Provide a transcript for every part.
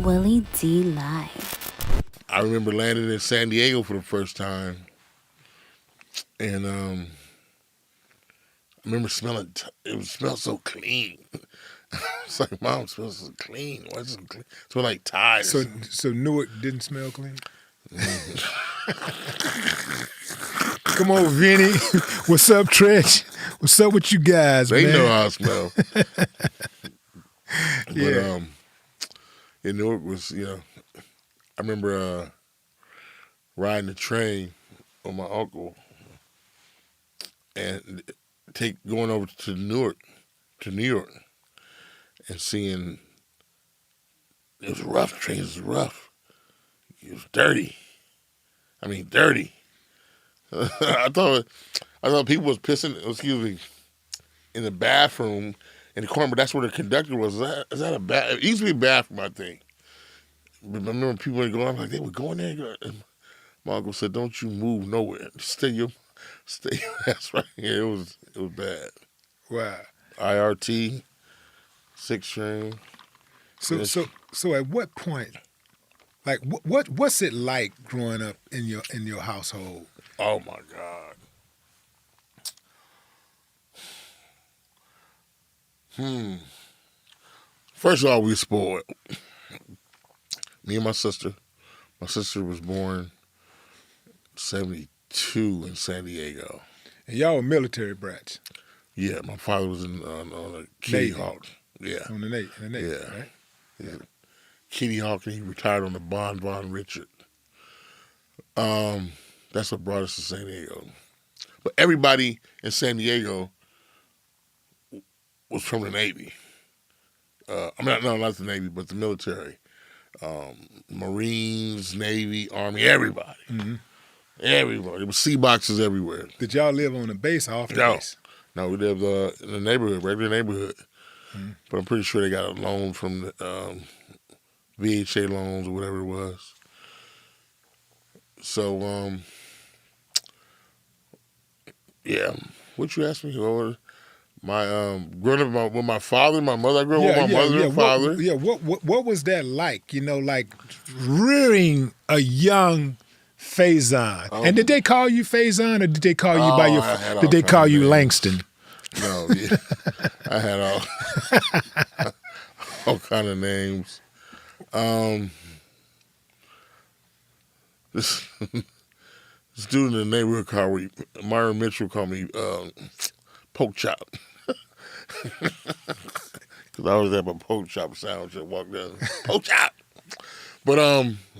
Willie D Live. I remember landing in San Diego for the first time, and I remember smelling. It smelled so clean. It's like, Mom, it smells so clean. Why is it so clean? It smelled like tires. So Newark didn't smell clean? Come on, Vinny. What's up, Trench? What's up with you guys, They man? know how I smell. Yeah. But Newark was, I remember riding the train with my uncle and going over to New York, and seeing it was rough. The train was rough. It was dirty. I mean, dirty. I thought people was pissing. In the bathroom in the corner, but that's where the conductor was. Is that a bath? It used to be a bathroom, I think. But I remember people were going, like, they were going there. And my uncle said, "Don't you move nowhere. Stay your ass right here." It was bad. Wow. IRT, 6 train. So at what point, like, what's it like growing up in your household? Oh my God. First of all, we were spoiled. Me and my sister. My sister was born 72 in San Diego. And y'all were military brats. Yeah, my father was on a Kitty Hawk. Yeah. On the Navy, Yeah. right? Yeah. Kitty Hawk, and he retired on the Von Richard. That's what brought us to San Diego. But everybody in San Diego was from the Navy. Not the Navy, but the military. Marines, Navy, Army, everybody. Mm-hmm. Everybody. There were sea boxes everywhere. Did y'all live on the base or off the base? No, we lived in the neighborhood, regular neighborhood. Mm-hmm. But I'm pretty sure they got a loan from the VHA loans or whatever it was. So, yeah. What you asked me? Growing up with my father and my mother. I grew up with my mother and father. What was that like? Like rearing a young Faizon. And did they call you Faizon, or did they call you by your? Did they call you Langston? No, yeah. I had all kind of names. This dude in the neighborhood called me, Myron Mitchell called me Poke Chop. Because I always had my Poke Chop sandwich and walk down, Poke Chop. But,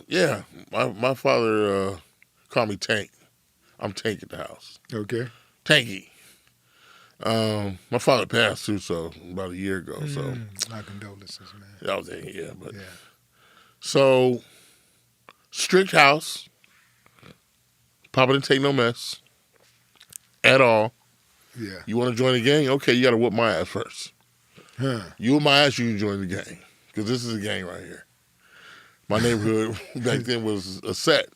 yeah, my father called me Tank. I'm Tank at the house. Okay. Tanky. My father passed too, so about a year ago. So my condolences, man. I was there, yeah. So strict house. Papa didn't take no mess at all. Yeah. You want to join the gang? Okay, you got to whoop my ass first. Huh. You whoop my ass, you can join the gang, because this is a gang right here. My neighborhood back then was a set,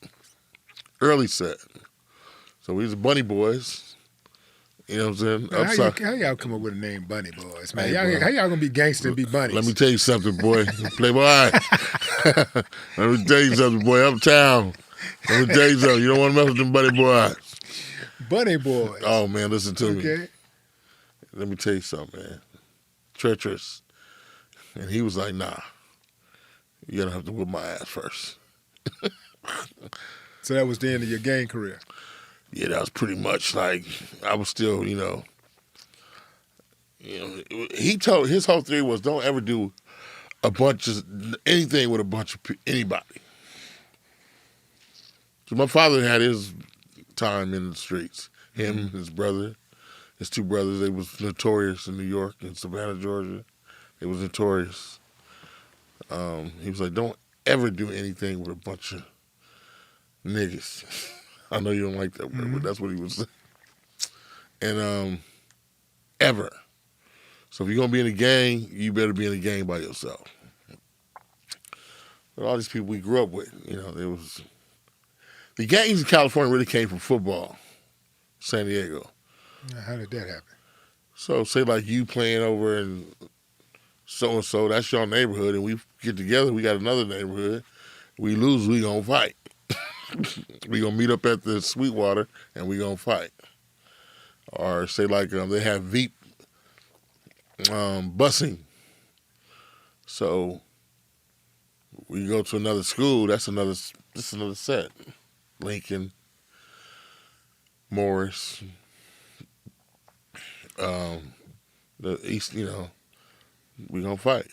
early set. So we was Bunny Boys. You know what I'm saying? How y'all come up with the name Bunny Boys, man? Hey, how y'all gonna be gangster and be bunnies? Let me tell you something, boy. Playboy. Let me tell you something, boy. Uptown. Let me tell you something. You don't want to mess with them Bunny Boys. Bunny Boys. Oh, man, listen to me. Okay. Let me tell you something, man. Treacherous. And he was like, nah. You're going to have to whip my ass first. So that was the end of your gang career? Yeah, that was pretty much like, I was still, he told, his whole theory was don't ever do anything with a bunch of anybody. So my father had his time in the streets. Him, his brother, his 2 brothers, they was notorious in New York and Savannah, Georgia. They was notorious. He was like, don't ever do anything with a bunch of niggas. I know you don't like that word, but that's what he was saying. And ever. So if you're going to be in a gang, you better be in a gang by yourself. But all these people we grew up with, the gangs in California really came from football, San Diego. How did that happen? So say like you playing over in so and so, that's your neighborhood, and we get together, we got another neighborhood. We lose, we gonna fight. We gonna meet up at the Sweetwater and we gonna fight. Or say like they have Veep busing. So we go to another school. This is another set. Lincoln, Morris, the East. We gonna fight.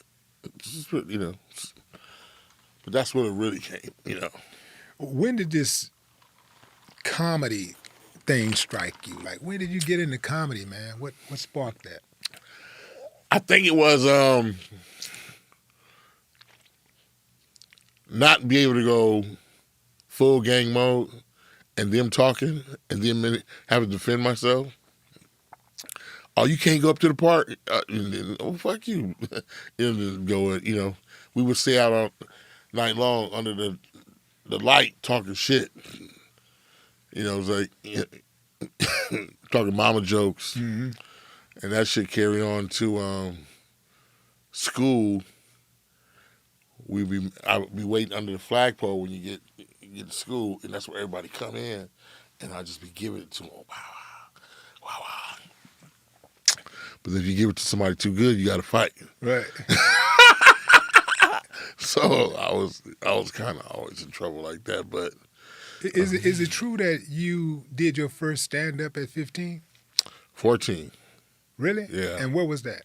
But that's when it really came. When did this comedy thing strike you? Like, when did you get into comedy, man? What sparked that? I think it was not be able to go full gang mode and them talking and then having to defend myself. Oh, you can't go up to the park? Oh, fuck you. And go, we would stay out all night long under the light talking shit. It was like talking mama jokes. Mm-hmm. And that shit carried on to school. I would be waiting under the flagpole when you get to school, and that's where everybody come in, and I'd just be giving it to them. Wow. But if you give it to somebody too good, you got to fight. Right. So I was kind of always in trouble like that. But is it true that you did your first stand up at 15? 14. Really? Yeah. And where was that?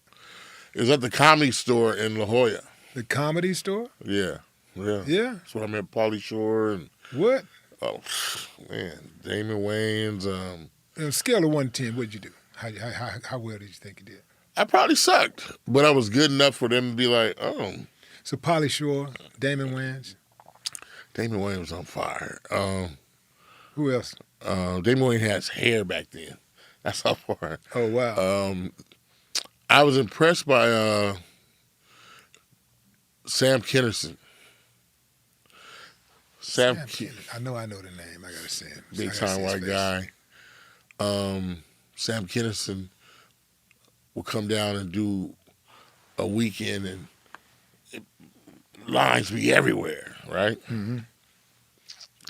It was at the Comedy Store in La Jolla. The Comedy Store? Yeah. Yeah. That's where I met Pauly Shore and what? Oh man, Damon Wayans. On a scale of 1 to 10, what'd you do? How well did you think you did? I probably sucked, but I was good enough for them to be like, oh. So Pauly Shore, Damon Wayans. Damon Wayans was on fire. Who else? Damon Wayans has hair back then. That's how far. Oh wow. I was impressed by Sam Kinison. Sam I know the name. I gotta say it. Big time white guy. Sam Kinison will come down and do a weekend, and lines be everywhere, right? Mm-hmm.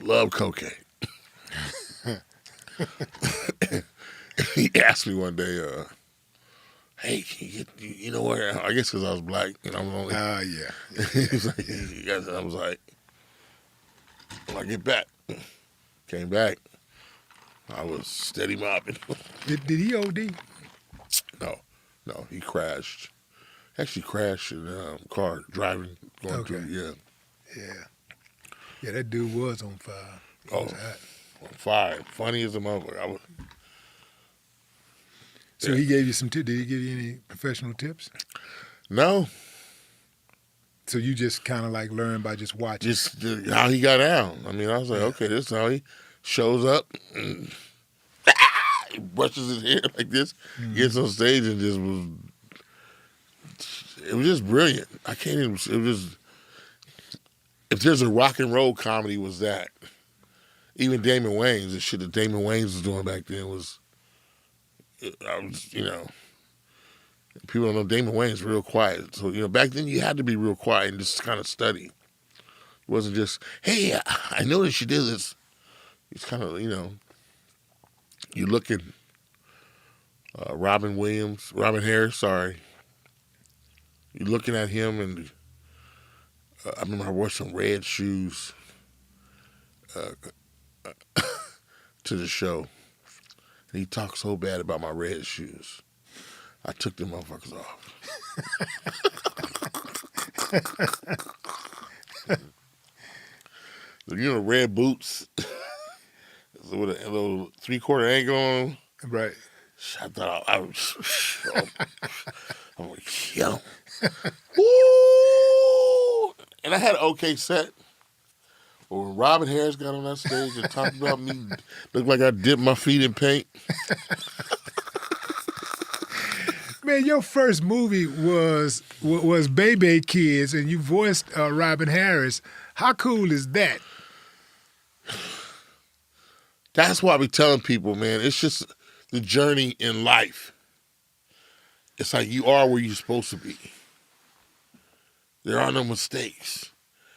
Love cocaine. He asked me one day, hey, can you get, you know where? I guess because I was black and I'm only. Yeah. He was like, I was like, when I get back, came back, I was steady mopping. Did he OD? No, he crashed. Actually crashed in a car driving, going through, Yeah, that dude was on fire. He was hot. On fire. Funny as a motherfucker. So he gave you some tips. Did he give you any professional tips? No. So you just kind of like learned by just watching? Just how he got down. I mean, I was like, okay, this is how he shows up. And he brushes his hair like this, gets on stage and it was just brilliant. I can't even, it was, if there's a rock and roll comedy, was that. Even Damon Wayans, the shit that Damon Wayans was doing back then was, people don't know Damon Wayans real quiet. So, back then you had to be real quiet and just kind of study. It wasn't just, hey, I noticed you did this. It's kind of, you look at Robin Harris, sorry. You're looking at him and I remember I wore some red shoes to the show. And he talked so bad about my red shoes. I took them motherfuckers off. Red boots with a little 3/4 angle on them. Right. I thought I was, I'm like, yo. Woo! And I had an okay set. But when Robin Harris got on that stage and talked about me, looked like I dipped my feet in paint. Man, your first movie was Baby Kids, and you voiced Robin Harris. How cool is that? That's why I be telling people, man, it's just the journey in life. It's like you are where you're supposed to be. There are no mistakes.